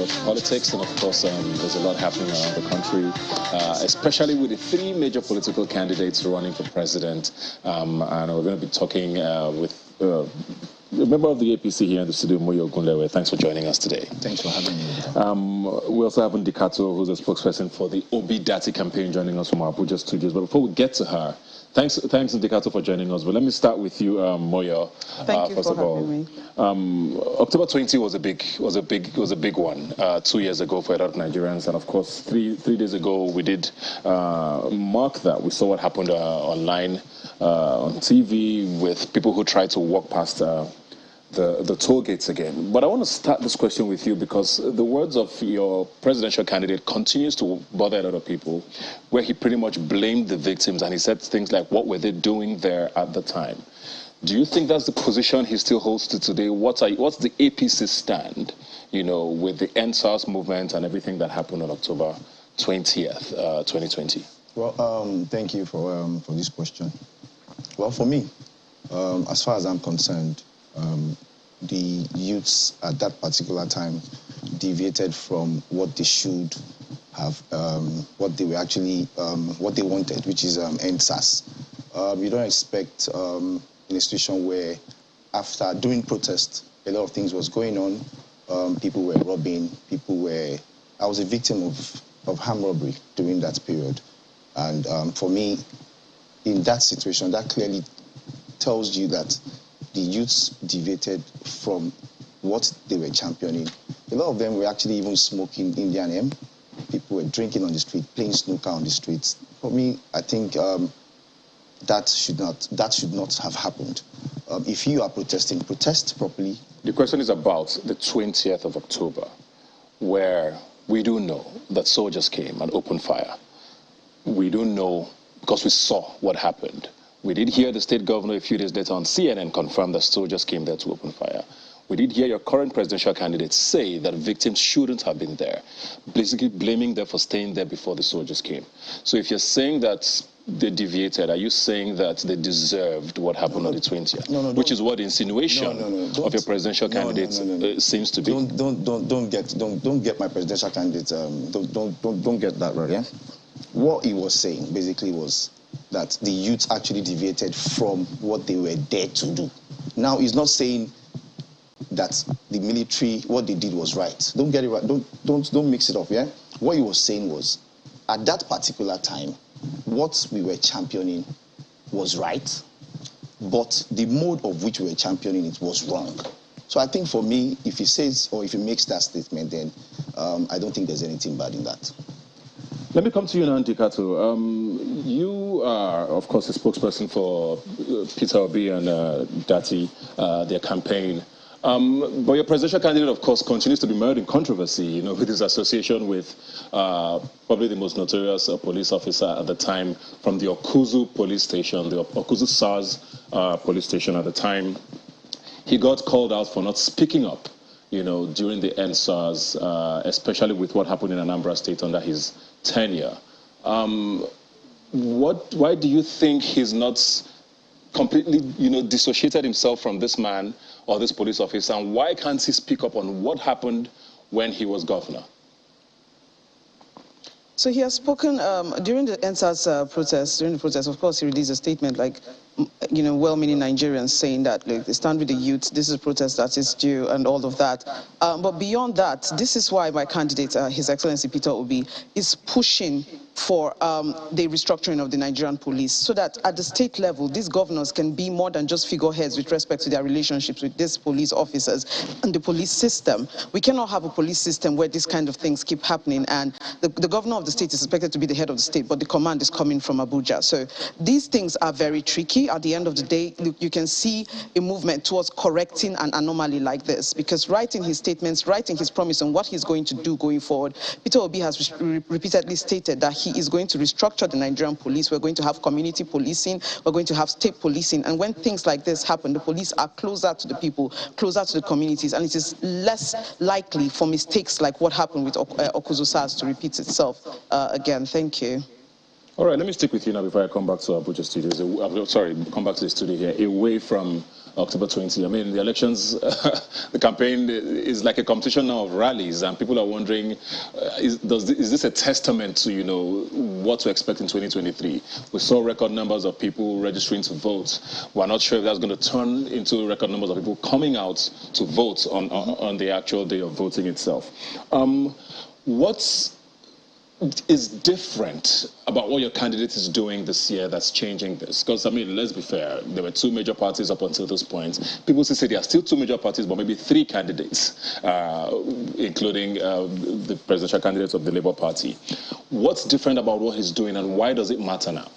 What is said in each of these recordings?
of politics, and of course, there's a lot happening around the country, especially with the three major political candidates running for president. And we're going to be talking with a member of the APC here in the studio, Moyo Gunlewe. Thanks for joining us today. Thanks for having me. We also have Ndikato, who's a spokesperson for the Obi Dati campaign, joining us from our Abuja studios. But before we get to her, thanks Ndikato for joining us. But let me start with you, Moyo. Thank you for having me. October 20 was a big one 2 years ago for a lot of Nigerians, and of course three days ago we did mark that. We saw what happened online on TV with people who tried to walk past the toll gates again. But I want to start this question with you because the words of your presidential candidate continues to bother a lot of people, where he pretty much blamed the victims and he said things like, what were they doing there at the time? Do you think that's the position he still holds to today? What's the APC stand, with the EndSARS movement and everything that happened on October 20th, 2020? Well, thank you for this question. Well, for me, as far as I'm concerned, the youths at that particular time deviated from what they should have, what they were actually, what they wanted, which is EndSARS. You don't expect in a situation where during protest, a lot of things was going on. People were robbing, I was a victim of armed robbery during that period. And for me, in that situation, that clearly tells you that the youths deviated from what they were championing. A lot of them were actually even smoking Indian hemp. People were drinking on the street, playing snooker on the streets. For me, I think that should not have happened. If you are protesting, protest properly. The question is about the 20th of October, where we do know that soldiers came and opened fire. We do know because we saw what happened. We did hear the state governor a few days later on CNN confirm that soldiers came there to open fire. We did hear your current presidential candidate say that victims shouldn't have been there, basically blaming them for staying there before the soldiers came. So if you're saying that they deviated, are you saying that they deserved what happened on the 20th? No, which is what the insinuation of your presidential candidate seems to be. Don't get my presidential candidate. Don't get that right. Yeah. What he was saying basically was that the youth actually deviated from what they were there to do. Now, he's not saying that the military, what they did was right. Don't get it right. Don't mix it up, yeah? What he was saying was, at that particular time, what we were championing was right, but the mode of which we were championing it was wrong. So I think for me, if he says or if he makes that statement, then I don't think there's anything bad in that. Let me come to you now, Ndikato. You are, of course, a spokesperson for Peter Obi and Dati, their campaign. But your presidential candidate, of course, continues to be mired in controversy, with his association with probably the most notorious police officer at the time from the Okuzu police station, the Okuzu SARS police station at the time. He got called out for not speaking up, during the EndSARS, especially with what happened in Anambra State under his tenure. Why do you think he's not completely, dissociated himself from this man or this police officer, and why can't he speak up on what happened when he was governor? So he has spoken during the EndSARS protest. During the protest, of course, he released a statement like, well-meaning Nigerians saying that, look, they stand with the youth, this is a protest that is due, and all of that. But beyond that, this is why my candidate, His Excellency Peter Obi, is pushing for the restructuring of the Nigerian police, so that at the state level, these governors can be more than just figureheads with respect to their relationships with these police officers and the police system. We cannot have a police system where these kind of things keep happening, and the governor of the state is expected to be the head of the state, but the command is coming from Abuja. So these things are very tricky. At the end of the day, you can see a movement towards correcting an anomaly like this, because writing his statements, writing his promise on what he's going to do going forward, Peter Obi has repeatedly stated that he is going to restructure the Nigerian police. We're going to have community policing. We're going to have state policing. And when things like this happen, the police are closer to the people, closer to the communities, and it is less likely for mistakes like what happened with Okuzu SARS to repeat itself again. Thank you. All right, let me stick with you now before I come back to Abuja studios. Sorry, come back to the studio here, away from October 20. I mean, the elections, the campaign is like a competition now of rallies, and people are wondering, is this a testament to, you know, what to expect in 2023? We saw record numbers of people registering to vote. We're not sure if that's going to turn into record numbers of people coming out to vote on the actual day of voting itself. What is different about what your candidate is doing this year that's changing this? Because, I mean, let's be fair, there were two major parties up until this point. People still say there are still two major parties, but maybe three candidates, including the presidential candidates of the Labour Party. What's different about what he's doing, and why does it matter now?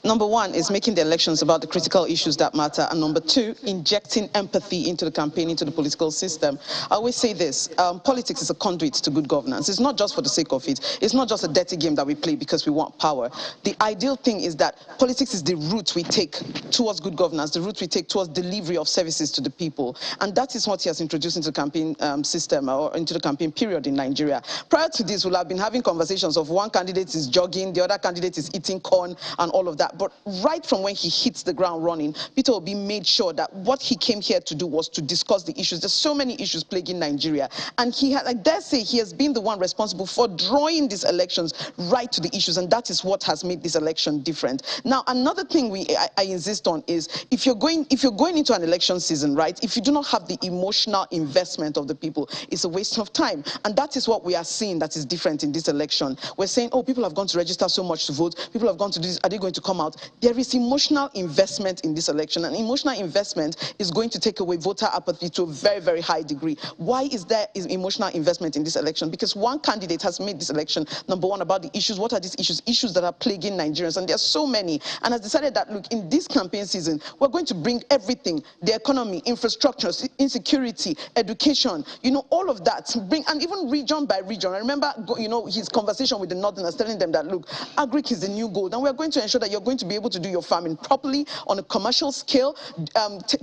Number one is making the elections about the critical issues that matter. And number two, injecting empathy into the campaign, into the political system. I always say this, politics is a conduit to good governance. It's not just for the sake of it. It's not just a dirty game that we play because we want power. The ideal thing is that politics is the route we take towards good governance, the route we take towards delivery of services to the people. And that is what he has introduced into the campaign system, or into the campaign period in Nigeria. Prior to this, we'll have been having conversations of one candidate is jogging, the other candidate is eating corn and all of that. But right from when he hits the ground running, Peter Obi made sure that what he came here to do was to discuss the issues. There's so many issues plaguing Nigeria. And he had, I dare say, he has been the one responsible for drawing these elections right to the issues. And that is what has made this election different. Now, another thing I insist on is if you're going into an election season, right, if you do not have the emotional investment of the people, it's a waste of time. And that is what we are seeing that is different in this election. We're saying, oh, people have gone to register so much to vote. People have gone to do this. Are they going to come out? There is emotional investment in this election, and emotional investment is going to take away voter apathy to a very, very high degree. Why is there emotional investment in this election? Because one candidate has made this election, number one, about the issues. What are these issues? Issues that are plaguing Nigerians, and there are so many. And has decided that, look, in this campaign season, we're going to bring everything, the economy, infrastructure, insecurity, education, you know, all of that, bring, and even region by region. I remember, you know, his conversation with the Northerners, telling them that, look, agric is the new gold, and we're going to ensure that you're going to be able to do your farming properly on a commercial scale,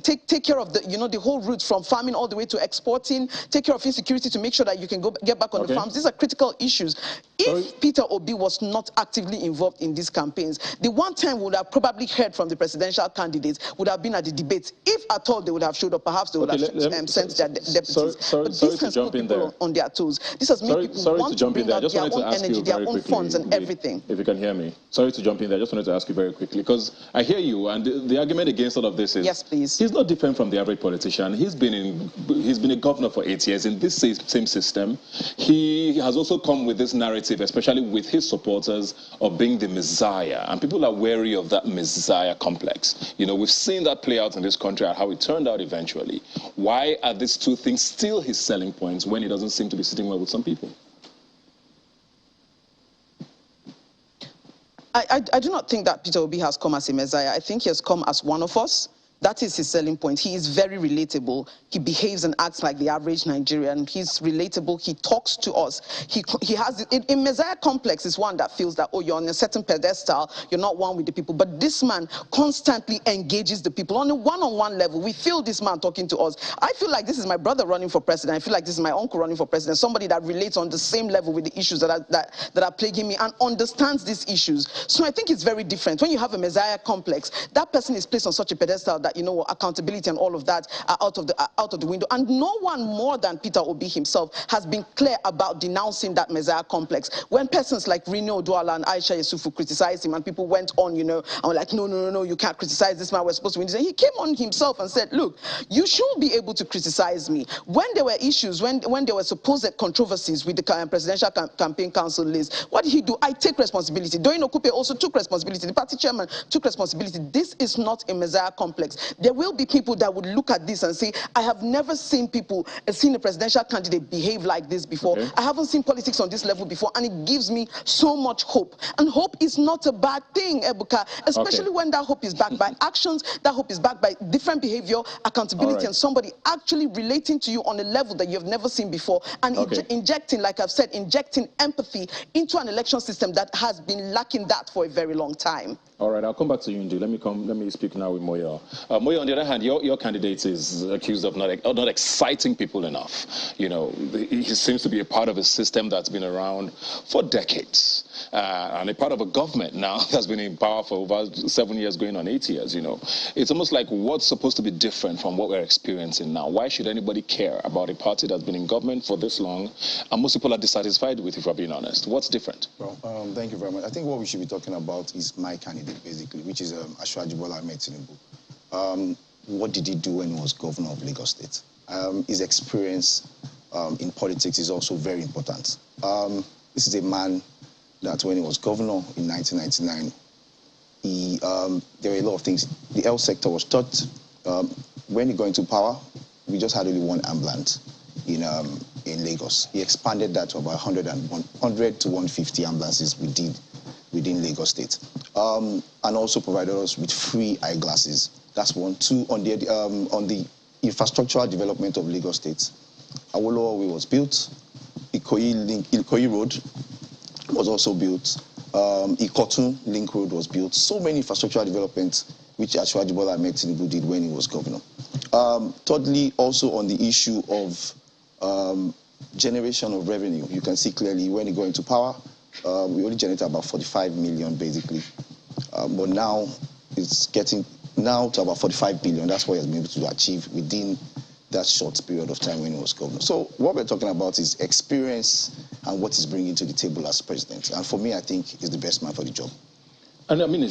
take care of the, you know, the whole route from farming all the way to exporting, take care of insecurity to make sure that you can get back on the farms. These are critical issues. If Peter Obi was not actively involved in these campaigns, the one time we would have probably heard from the presidential candidates would have been at the debates. If at all they would have showed up, perhaps they would have sent their deputies. But this has put people on their toes. This has made people want to bring out their own energy, their own funds and everything. If you can hear me. Sorry to jump in there. I just wanted to ask you very quickly, because I hear you, and the argument against all of this is, yes, please. He's not different from the average politician. He's been a governor for 8 years in this same system. He has also come with this narrative, especially with his supporters, of being the messiah, and people are wary of that messiah complex. You know, we've seen that play out in this country and how it turned out eventually. Why are these two things still his selling points when he doesn't seem to be sitting well with some people? I do not think that Peter Obi has come as a messiah. I think he has come as one of us. That is his selling point. He is very relatable. He behaves and acts like the average Nigerian. He's relatable. He talks to us. He has a messiah complex is one that feels that, oh, you're on a certain pedestal, you're not one with the people. But this man constantly engages the people on a one-on-one level. We feel this man talking to us. I feel like this is my brother running for president. I feel like this is my uncle running for president. Somebody that relates on the same level with the issues that are plaguing me and understands these issues. So I think it's very different. When you have a messiah complex, that person is placed on such a pedestal that, you know, accountability and all of that are out of the window. And no one more than Peter Obi himself has been clear about denouncing that messiah complex. When persons like Rino Douala and Aisha Yesufu criticized him, and people went on, you know, and were like, no, you can't criticize this man, we're supposed to win this. And he came on himself and said, look, you should be able to criticize me. When there were issues, when there were supposed controversies with the presidential campaign council list, what did he do? I take responsibility. Doyin Okupe also took responsibility. The party chairman took responsibility. This is not a messiah complex. There will be people that would look at this and say, I have never seen a presidential candidate behave like this before. Okay. I haven't seen politics on this level before, and it gives me so much hope. And hope is not a bad thing, Ebuka, especially when that hope is backed by actions, that hope is backed by different behavior, accountability, and somebody actually relating to you on a level that you've never seen before, and injecting, like I've said, injecting empathy into an election system that has been lacking that for a very long time. All right, I'll come back to you, Ndu. Let me speak now with Moyo. Moyo, on the other hand, your candidate is accused of not exciting people enough. You know, he seems to be a part of a system that's been around for decades, and a part of a government now that's been in power for over 7 years, going on 8 years. You know, it's almost like what's supposed to be different from what we're experiencing now. Why should anybody care about a party that's been in government for this long, and most people are dissatisfied with, if we're being honest? What's different? Well, thank you very much. I think what we should be talking about is my candidate, basically, which is Asiwaju Bola Ahmed Tinubu. What did he do when he was governor of Lagos State? His experience in politics is also very important. This is a man that when he was governor in 1999, there were a lot of things. The health sector was touched. When he got into power, we just had only one ambulance in Lagos. He expanded that to about 100 to 150 ambulances within Lagos State, and also provided us with free eyeglasses. That's one. Two, on the infrastructural development of Lagos State, Awolowo Way was built, Ikoyi Road was also built, Ikotun Link Road was built. So many infrastructural developments which Asiwaju Bola Ahmed Tinubu did when he was governor. Thirdly, also on the issue of generation of revenue, you can see clearly when he got into power, we only generated about 45 million basically, but now it's getting to about 45 billion. That's what he has been able to achieve within that short period of time when he was governor. So what we're talking about is experience and what he's bringing to the table as president. And for me, I think he's the best man for the job. And I mean,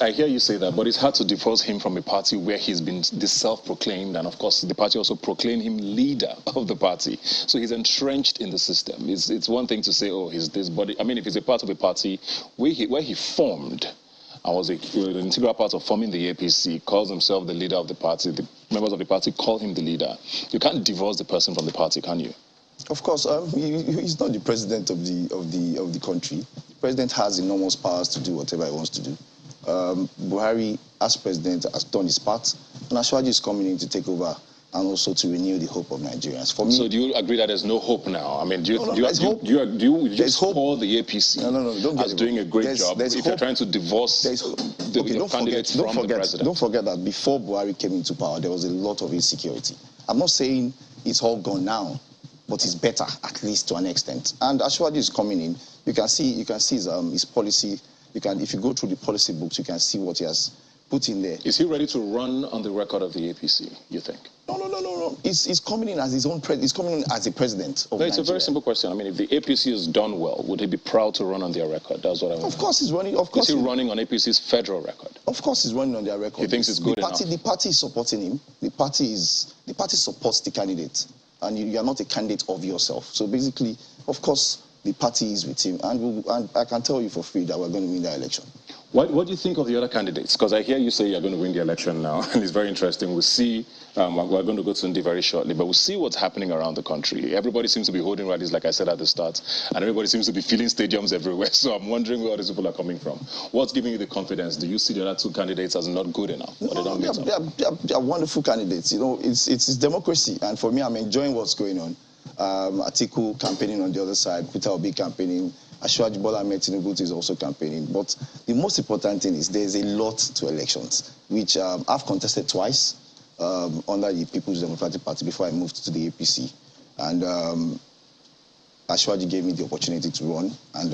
I hear you say that, but it's hard to divorce him from a party where he's been this self-proclaimed, and of course, the party also proclaimed him leader of the party. So he's entrenched in the system. It's one thing to say, oh, he's this, but I mean, if he's a part of a party where he formed, and was an integral part of forming the APC, calls himself the leader of the party, the members of the party call him the leader. You can't divorce the person from the party, can you? Of course, he's not the president of the country. The president has enormous powers to do whatever he wants to do. Buhari, as president, has done his part, and Asiwaju is coming in to take over and also to renew the hope of Nigerians. For me, so do you agree that there's no hope now? I mean, do you just call the APC as doing a great job if you're trying to divorce the candidates from the president? Don't forget that before Buhari came into power, there was a lot of insecurity. I'm not saying it's all gone now, but it's better, at least to an extent. And Asiwaju is coming in. You can see his policy. If you go through the policy books, you can see what he has put in there. Is he ready to run on the record of the APC, you think? No. He's coming in as his own president. He's coming in as the president of Nigeria. It's a very simple question. I mean, if the APC has done well, would he be proud to run on their record? That's what I want. Of course he's running. Of course is he running on APC's federal record? Of course he's running on their record. He thinks it's good enough. The party is supporting him. The party supports the candidate, and you are not a candidate of yourself. So basically, of course, the party is with him, and I can tell you for free that we're going to win the election. What do you think of the other candidates? Because I hear you say you're going to win the election now, and it's very interesting. We'll see, we're going to go to Ndi very shortly, but we'll see what's happening around the country. Everybody seems to be holding rallies, like I said at the start, and everybody seems to be filling stadiums everywhere. So I'm wondering where all these people are coming from. What's giving you the confidence? Do you see the other two candidates as not good enough? They are wonderful candidates. You know, it's democracy, and for me, I'm enjoying what's going on. Atiku campaigning on the other side, Peter Obi campaigning, Asiwaju Bola Ahmed Tinubu is also campaigning. But the most important thing is there's a lot to elections, which I've contested twice under the People's Democratic Party before I moved to the APC. And Asiwaju gave me the opportunity to run. And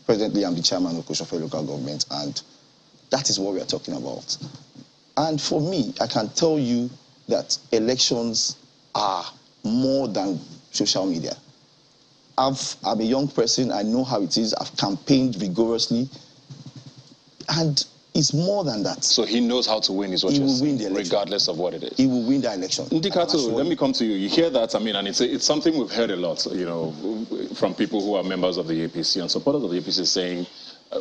presently, I'm the chairman of Koshofe local government. And that is what we are talking about. And for me, I can tell you that elections are more than social media. I'm a young person. I know how it is. I've campaigned vigorously. And it's more than that. So he knows how to win, is what you're saying, regardless of what it is. He will win the election. Ndikato, let me come to you. You hear that, I mean, and it's something we've heard a lot, you know, from people who are members of the APC and supporters of the APC saying,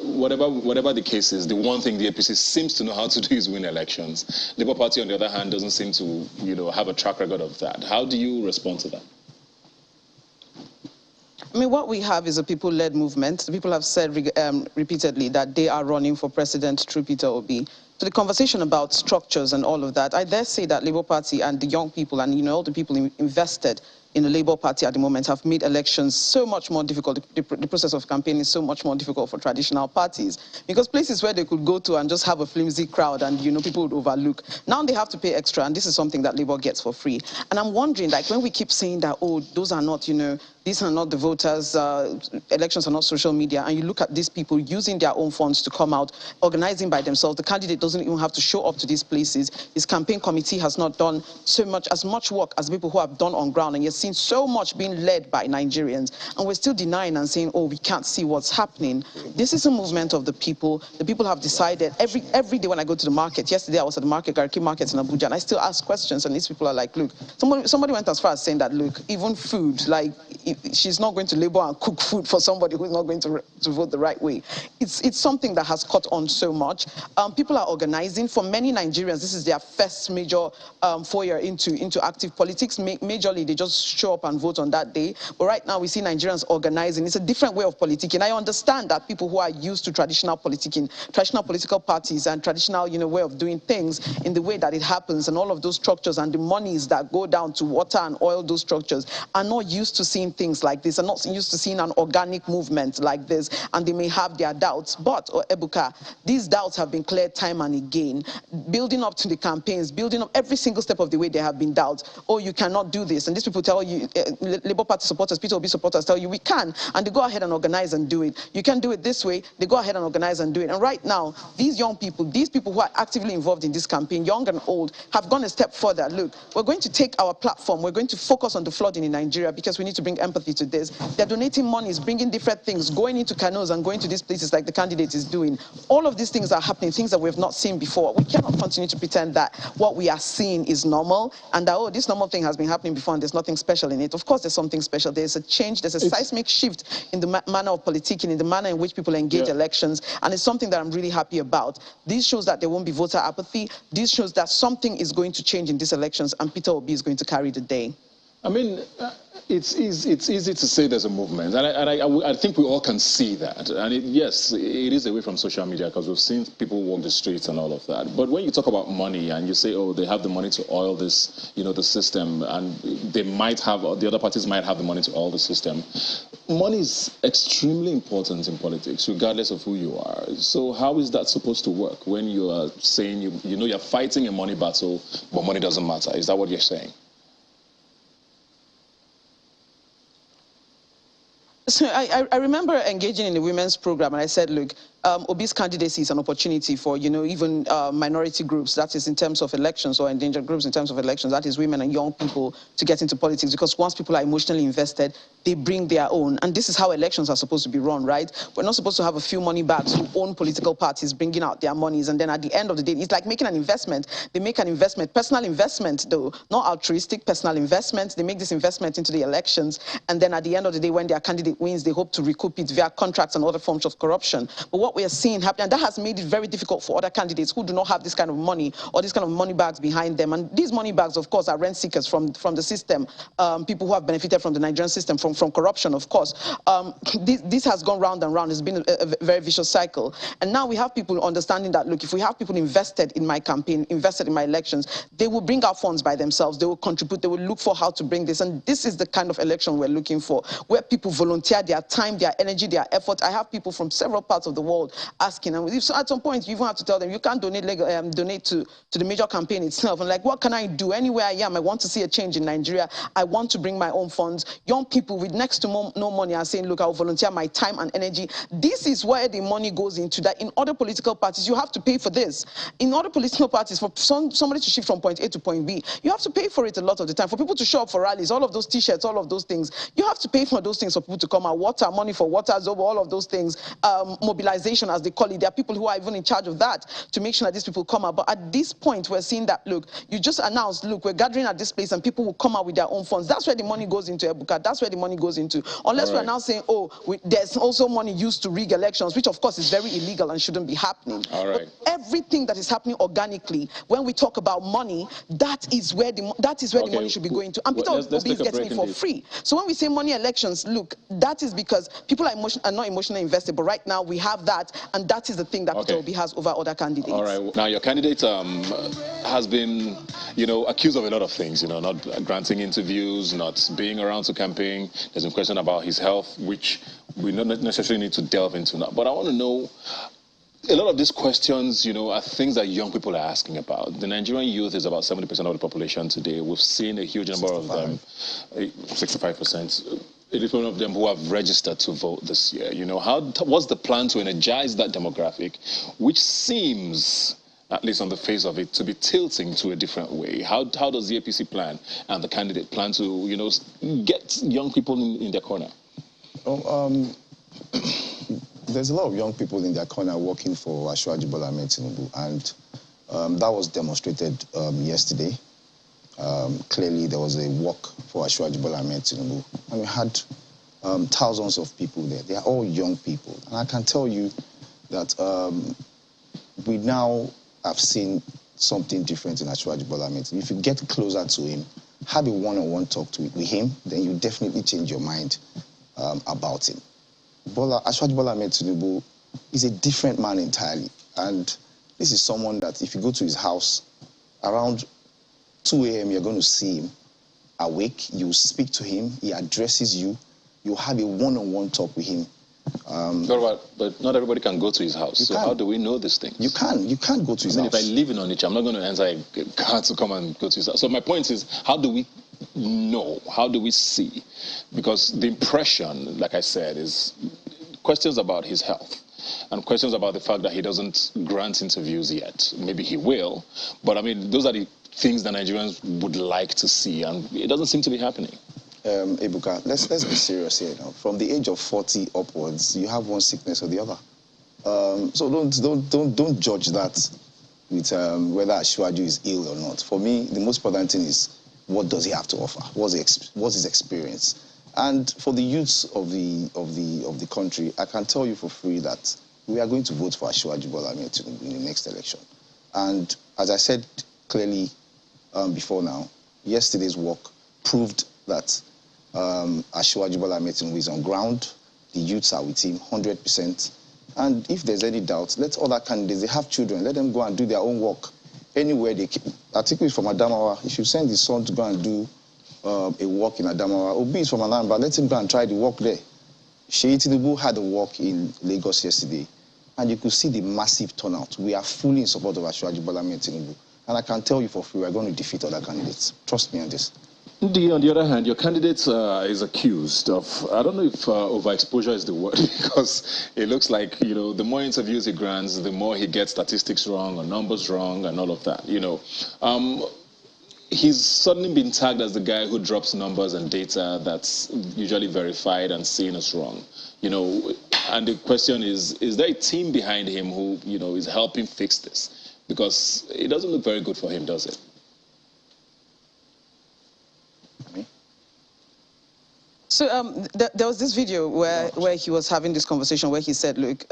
whatever the case is, the one thing the APC seems to know how to do is win elections. Labour Party, on the other hand, doesn't seem to, you know, have a track record of that. How do you respond to that? I mean, what we have is a people-led movement. The people have said repeatedly that they are running for president through Peter Obi. So the conversation about structures and all of that, I dare say that Labour Party and the young people and, you know, all the people invested in the Labour Party at the moment have made elections so much more difficult. The process of campaigning is so much more difficult for traditional parties, because places where they could go to and just have a flimsy crowd and, you know, people would overlook, now they have to pay extra, and this is something that Labour gets for free. And I'm wondering, like, when we keep saying that, oh, those are not, you know, these are not the voters, elections are not social media, and you look at these people using their own funds to come out, organizing by themselves. The candidate doesn't even have to show up to these places. His campaign committee has not done as much work as people who have done on ground, and you're seeing so much being led by Nigerians, and we're still denying and saying, oh, we can't see what's happening. This is a movement of the people. The people have decided. Every day when I go to the market, yesterday I was at the market, Garki Market in Abuja, and I still ask questions, and these people are like, look, somebody went as far as saying that, look, even food, like, she's not going to labor and cook food for somebody who's not going to vote the right way. It's something that has caught on so much. People are organizing. For many Nigerians, this is their first major foray into active politics. Majorly, they just show up and vote on that day. But right now, we see Nigerians organizing. It's a different way of politicking. I understand that people who are used to traditional politicking, traditional political parties, and traditional, you know, way of doing things in the way that it happens, and all of those structures and the monies that go down to water and oil, those structures, are not used to seeing things like this, are not used to seeing an organic movement like this, and they may have their doubts. But, Ebuka, these doubts have been cleared time and again. Building up to the campaigns, building up every single step of the way, there have been doubts. Oh, you cannot do this. And these people tell you, Labour Party supporters, Peter Obi supporters tell you, we can. And they go ahead and organize and do it. You can do it this way. They go ahead and organize and do it. And right now, these young people, these people who are actively involved in this campaign, young and old, have gone a step further. Look, we're going to take our platform. We're going to focus on the flooding in Nigeria, because we need to bring empathy to this. They're donating monies, bringing different things, going into canoes and going to these places like the candidate is doing. All of these things are happening, things that we have not seen before. We cannot continue to pretend that what we are seeing is normal, and that, oh, this normal thing has been happening before and there's nothing special in it. Of course, there's something special. There's a change, there's a seismic shift in the manner of politicking, in the manner in which people engage elections, and it's something that I'm really happy about. This shows that there won't be voter apathy. This shows that something is going to change in these elections, and Peter Obi is going to carry the day. I mean, it's easy to say there's a movement, and I think we all can see that. And yes, it is away from social media, because we've seen people walk the streets and all of that. But when you talk about money and you say, oh, they have the money to oil this, you know, the system, and they might have, or the other parties might have the money to oil the system. Money is extremely important in politics, regardless of who you are. So how is that supposed to work when you are saying, you know, you're fighting a money battle, but money doesn't matter? Is that what you're saying? So I remember engaging in the women's program, and I said, look, Obi's candidacy is an opportunity for, you know, even minority groups, that is in terms of elections, or endangered groups in terms of elections, that is women and young people, to get into politics, because once people are emotionally invested, they bring their own. And this is how elections are supposed to be run, right? We're not supposed to have a few money bags who own political parties bringing out their monies, and then at the end of the day, it's like making an investment. They make an investment, personal investment though, not altruistic, personal investment. They make this investment into the elections, and then at the end of the day, when their candidate wins, they hope to recoup it via contracts and other forms of corruption. But what we are seeing happen, and that has made it very difficult for other candidates who do not have this kind of money, or this kind of money bags behind them. And these money bags, of course, are rent seekers from the system, people who have benefited from the Nigerian system, from corruption, of course. This has gone round and round. It's been a very vicious cycle. And now we have people understanding that, look, if we have people invested in my campaign, invested in my elections, they will bring out funds by themselves. They will contribute. They will look for how to bring this. And this is the kind of election we're looking for, where people volunteer their time, their energy, their effort. I have people from several parts of the world asking, and so at some point you even have to tell them, you can't donate to the major campaign itself. And like, what can I do? Anywhere I am, I want to see a change in Nigeria. I want to bring my own funds. Young people with next to no money are saying, look, I'll volunteer my time and energy. This is where the money goes into. That in other political parties, you have to pay for this. In other political parties, for somebody to shift from point A to point B, you have to pay for it a lot of the time. For people to show up for rallies, all of those T-shirts, all of those things, you have to pay for those things for people to come out. Water, money for water, Zobo, all of those things, mobilization, as they call it. There are people who are even in charge of that to make sure that these people come out. But at this point, we're seeing that, look, you just announced, look, we're gathering at this place, and people will come out with their own funds. That's where the money goes into, Ebuka. That's where the money goes into. Unless we're now saying, oh, there's also money used to rig elections, which of course is very illegal and shouldn't be happening. All right. But everything that is happening organically, when we talk about money, that is where the money should be going to. And Peter Obi is getting it for free. So when we say money elections, look, that is because people are not emotionally invested, but right now we have that. that, and that is the thing that Peter Obi has over other candidates. All right. Now, your candidate has been, accused of a lot of things, not granting interviews, not being around to campaign. There's a question about his health, which we don't necessarily need to delve into now. But I want to know, a lot of these questions, are things that young people are asking about. The Nigerian youth is about 70% of the population today. We've seen a huge number of them, 65%. 80% of them who have registered to vote this year. What's the plan to energize that demographic, which seems, at least on the face of it, to be tilting to a different way? How does the APC plan and the candidate plan to, get young people in their corner? There's a lot of young people in their corner working for Asiwaju Bola Ahmed Tinubu, and that was demonstrated yesterday. Clearly, there was a walk for Asiwaju Bola Ahmed Tinubu, and we had thousands of people there. They are all young people, and I can tell you that we now have seen something different in Asiwaju Bola Ahmed Tinubu. If you get closer to him, have a one-on-one talk with him, then you definitely change your mind about him. Asiwaju Bola Ahmed Tinubu is a different man entirely, and this is someone that if you go to his house around 2 a.m., you're going to see him awake, you speak to him, he addresses you, you have a one-on-one talk with him. But not everybody can go to his house. So how do we know this thing? You can't go to his house. If I live in Onitsha, I'm not going to enter a car to come and go to his house. So my point is, how do we know? How do we see? Because the impression, like I said, is questions about his health and questions about the fact that he doesn't grant interviews yet. Maybe he will, but I mean, those are the things that Nigerians would like to see, and it doesn't seem to be happening. Ebuka, let's be serious here now. From the age of 40 upwards, you have one sickness or the other. So don't judge that with whether Asiwaju is ill or not. For me, the most important thing is, what does he have to offer? What's his experience? And for the youths of the country, I can tell you for free that we are going to vote for Asiwaju Bola Ahmed Tinubu in the next election. And as I said clearly before now, yesterday's work proved that Asiwaju Bola Ahmed Tinubu is on ground. The youths are with him 100%. And if there's any doubt, let other candidates, they have children, let them go and do their own work anywhere they can. Atiku is from Adamawa. He should send his son to go and do a walk in Adamawa. Obi is from Anambra. Let him go and try the walk there. Sheyi Tinubu had a walk in Lagos yesterday, and you could see the massive turnout. We are fully in support of Asiwaju Bola Ahmed Tinubu, and I can tell you for free, we're going to defeat other candidates. Trust me on this. On the other hand, your candidate is accused of, I don't know if overexposure is the word, because it looks like, the more interviews he grants, the more he gets statistics wrong or numbers wrong and all of that, He's suddenly been tagged as the guy who drops numbers and data that's usually verified and seen as wrong. And the question is there a team behind him who, is helping fix this? Because it doesn't look very good for him, does it? So there was this video where he was having this conversation where he said, look,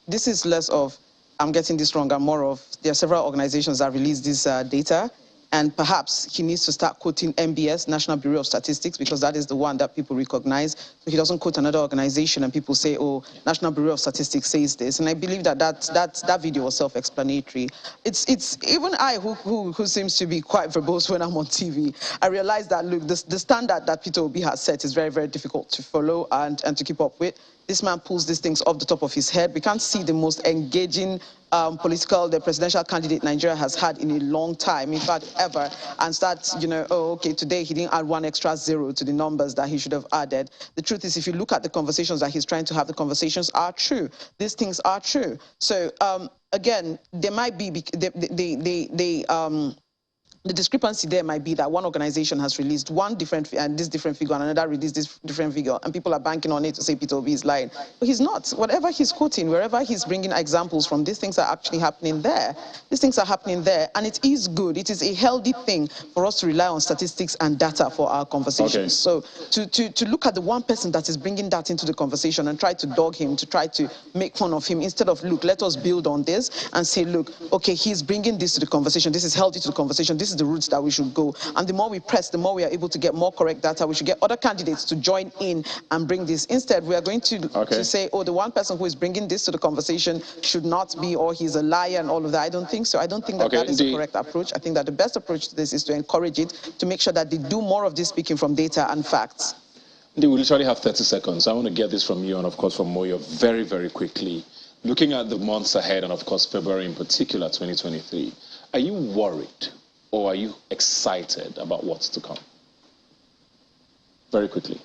this is less of, I'm getting this wrong, and more of, there are several organizations that release this data. And perhaps he needs to start quoting NBS, National Bureau of Statistics, because that is the one that people recognize. So he doesn't quote another organization and people say, oh, National Bureau of Statistics says this. And I believe that video was self-explanatory. It's even I, who seems to be quite verbose when I'm on TV, I realize that, look, the standard that Peter Obi has set is very, very difficult to follow and to keep up with. This man pulls these things off the top of his head. We can't see the most engaging the presidential candidate Nigeria has had in a long time, in fact, ever, and start, oh, okay, today he didn't add one extra zero to the numbers that he should have added. The truth is, if you look at the conversations that he's trying to have, the conversations are true. These things are true. So, again, there might be, the discrepancy there might be that one organization has released one different and this different figure, and another released this different figure, and people are banking on it to say Peter Obi is lying. But he's not. Whatever he's quoting, wherever he's bringing examples from, these things are actually happening there. These things are happening there, and it is good. It is a healthy thing for us to rely on statistics and data for our conversations. Okay. So to look at the one person that is bringing that into the conversation and try to dog him, to try to make fun of him, instead of, look, let us build on this and say, look, okay, he's bringing this to the conversation. This is healthy to the conversation. This is is the route that we should go. And the more we press, the more we are able to get more correct data. We should get other candidates to join in and bring this. Instead, we are going to say, oh, the one person who is bringing this to the conversation should not be, or he's a liar and all of that. I don't think so. I don't think that that is the correct approach. I think that the best approach to this is to encourage it, to make sure that they do more of this speaking from data and facts. We literally have 30 seconds. I want to get this from you and, of course, from Moyo very, very quickly. Looking at the months ahead and, of course, February in particular, 2023, are you worried or are you excited about what's to come? Very quickly.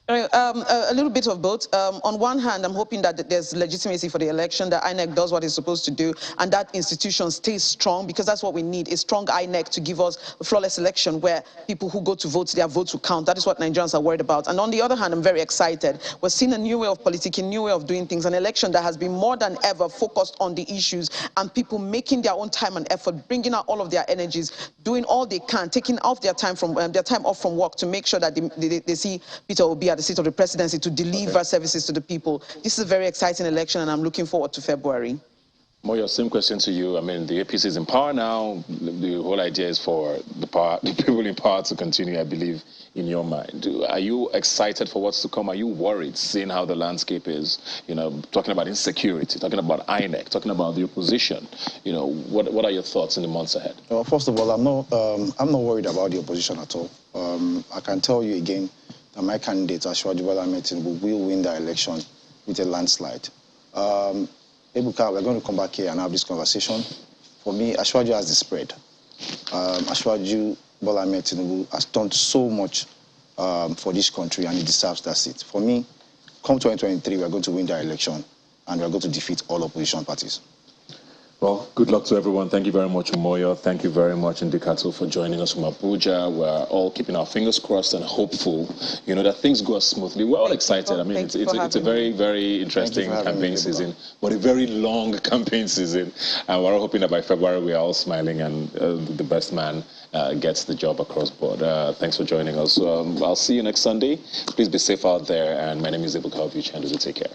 A little bit of both. On one hand, I'm hoping that there's legitimacy for the election, that INEC does what it's supposed to do, and that institution stays strong, because that's what we need, a strong INEC to give us a flawless election where people who go to vote, their votes will count. That is what Nigerians are worried about. And on the other hand, I'm very excited. We're seeing a new way of politicking, a new way of doing things, an election that has been more than ever focused on the issues and people making their own time and effort, bringing out all of their energies, doing all they can, taking off their time off from work to make sure that they see Peter Obi at the seat of the presidency to deliver services to the people. This is a very exciting election, and I'm looking forward to February. Moyo, same question to you. I mean, the APC is in power now. The whole idea is for the people in power to continue, I believe, in your mind. Are you excited for what's to come? Are you worried, seeing how the landscape is? You know, talking about insecurity, talking about INEC, talking about the opposition. You know, what are your thoughts in the months ahead? Well, first of all, I'm not worried about the opposition at all. I can tell you again that my candidate, Asiwaju Bola Ahmed Tinubu, will win the election with a landslide. Ebuka, we're going to come back here and have this conversation. For me, Asiwaju has the spread. Asiwaju Bola Ahmed Tinubu has done so much for this country, and he deserves that seat. For me, come 2023, we're going to win the election, and we're going to defeat all opposition parties. Well, good luck to everyone. Thank you very much, Moyo. Thank you very much, Ndikato, for joining us from Abuja. We're all keeping our fingers crossed and hopeful, you know, that things go smoothly. We're all excited. I mean, it's a very, very interesting campaign season, but a very long campaign season. And we're all hoping that by February, we are all smiling and the best man gets the job across board. Thanks for joining us. I'll see you next Sunday. Please be safe out there. And my name is Ebuka Obiuchendu. Take care.